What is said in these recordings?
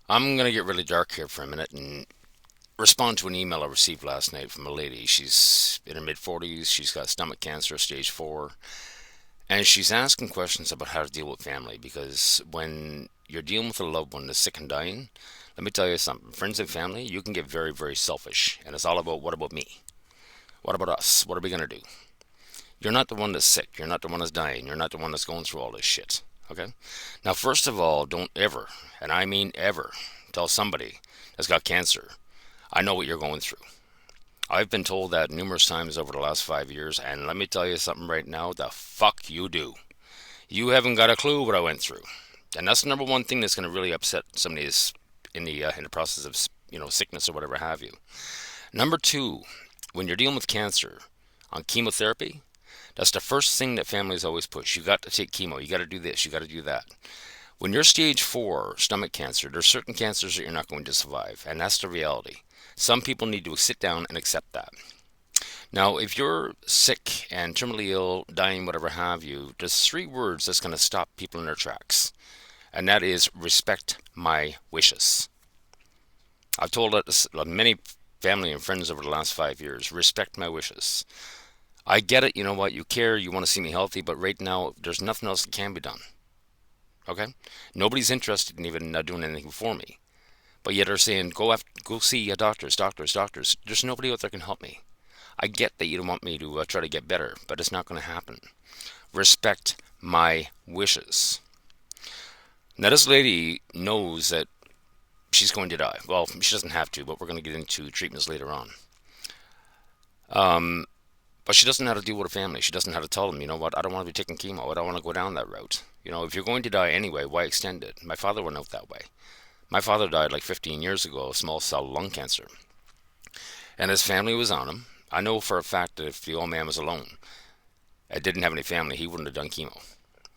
I'm going to get really dark here for a minute and respond to an email I received last night from a lady. She's in her mid 40s, she's got stomach cancer, stage 4, and she's asking questions about how to deal with family because when you're dealing with a loved one that's sick and dying, let me tell you something. Friends and family, you can get very, very selfish, and it's all about what about me? What about us? What are we going to do? You're not the one that's sick. You're not the one that's dying. You're not the one that's going through all this shit. Okay? Now, first of all, don't ever, and I mean ever, tell somebody that's got cancer, I know what you're going through. I've been told that numerous times over the last 5 years, and let me tell you something right now, the fuck you do. You haven't got a clue what I went through. And that's the number one thing that's going to really upset somebody is in the process of sickness or whatever have you. Number two, when you're dealing with cancer on chemotherapy, that's the first thing that families always push. You got to take chemo. You got to do this. You got to do that. When you're stage 4 stomach cancer, there's certain cancers that you're not going to survive, and that's the reality. Some people need to sit down and accept that. Now, if you're sick and terminally ill, dying, whatever have you, there's three words that's going to stop people in their tracks, and that is respect my wishes. I've told that to many family and friends over the last 5 years. Respect my wishes. I get it. You know what? You care. You want to see me healthy, but right now there's nothing else that can be done. Okay? Nobody's interested in even doing anything for me. But yet they're saying, go see doctors, doctors, doctors. There's nobody out there can help me. I get that you don't want me to try to get better, but it's not going to happen. Respect my wishes. Now, this lady knows that she's going to die. Well, she doesn't have to, but we're going to get into treatments later on. But she doesn't know how to deal with her family. She doesn't know how to tell them, you know what, I don't want to be taking chemo. I don't want to go down that route. If you're going to die anyway, why extend it? My father went out that way. My father died like 15 years ago of small cell lung cancer, and his family was on him. I know for a fact that if the old man was alone and didn't have any family, he wouldn't have done chemo.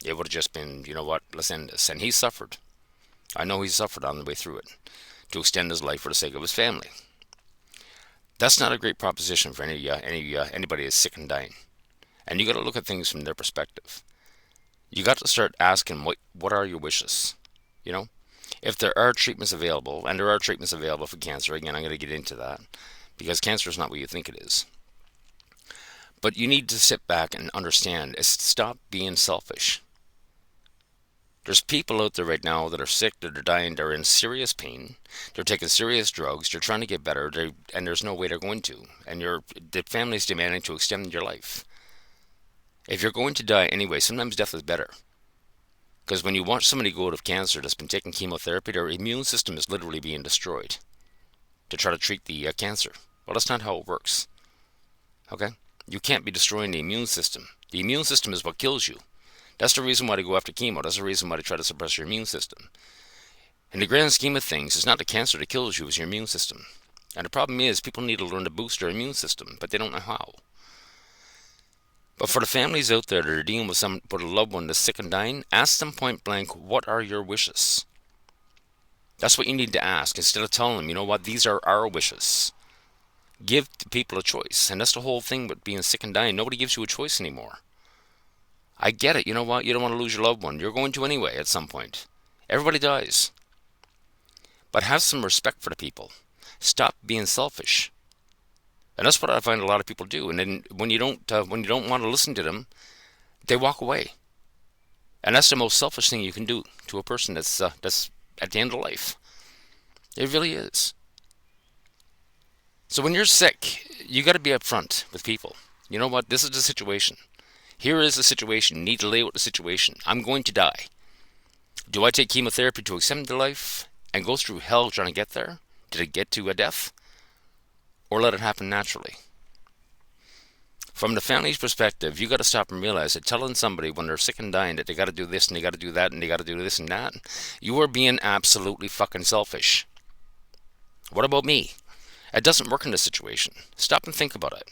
It would have just been, you know what, let's end this. And he suffered. I know he suffered on the way through it to extend his life for the sake of his family. That's not a great proposition for anybody that's sick and dying. And you got to look at things from their perspective. You got to start asking what are your wishes? You know, if there are treatments available, and there are treatments available for cancer. Again, I'm going to get into that because cancer is not what you think it is. But you need to sit back and understand. Stop being selfish. There's people out there right now that are sick, that are dying, they're in serious pain, they're taking serious drugs, they're trying to get better, and there's no way they're going to. And the family's demanding to extend your life. If you're going to die anyway, sometimes death is better. Because when you watch somebody go out of cancer that's been taking chemotherapy, their immune system is literally being destroyed to try to treat the cancer. Well, that's not how it works. Okay? You can't be destroying the immune system. The immune system is what kills you. That's the reason why they go after chemo. That's the reason why they try to suppress your immune system. In the grand scheme of things, it's not the cancer that kills you, it's your immune system. And the problem is, people need to learn to boost their immune system, but they don't know how. But for the families out there that are dealing with with a loved one that's sick and dying, ask them point blank, what are your wishes? That's what you need to ask, instead of telling them, you know what, these are our wishes. Give the people a choice. And that's the whole thing with being sick and dying. Nobody gives you a choice anymore. I get it. You know what? You don't want to lose your loved one. You're going to anyway at some point. Everybody dies. But have some respect for the people. Stop being selfish. And that's what I find a lot of people do. And then when you don't want to listen to them, they walk away. And that's the most selfish thing you can do to a person that's at the end of life. It really is. So when you're sick, you got to be upfront with people. You know what? This is the situation. Here is the situation. You need to lay out the situation. I'm going to die. Do I take chemotherapy to extend the life and go through hell trying to get there? Did it get to a death? Or let it happen naturally? From the family's perspective, you got to stop and realize that telling somebody when they're sick and dying that they got to do this and they got to do that and they got to do this and that, you are being absolutely fucking selfish. What about me? It doesn't work in this situation. Stop and think about it.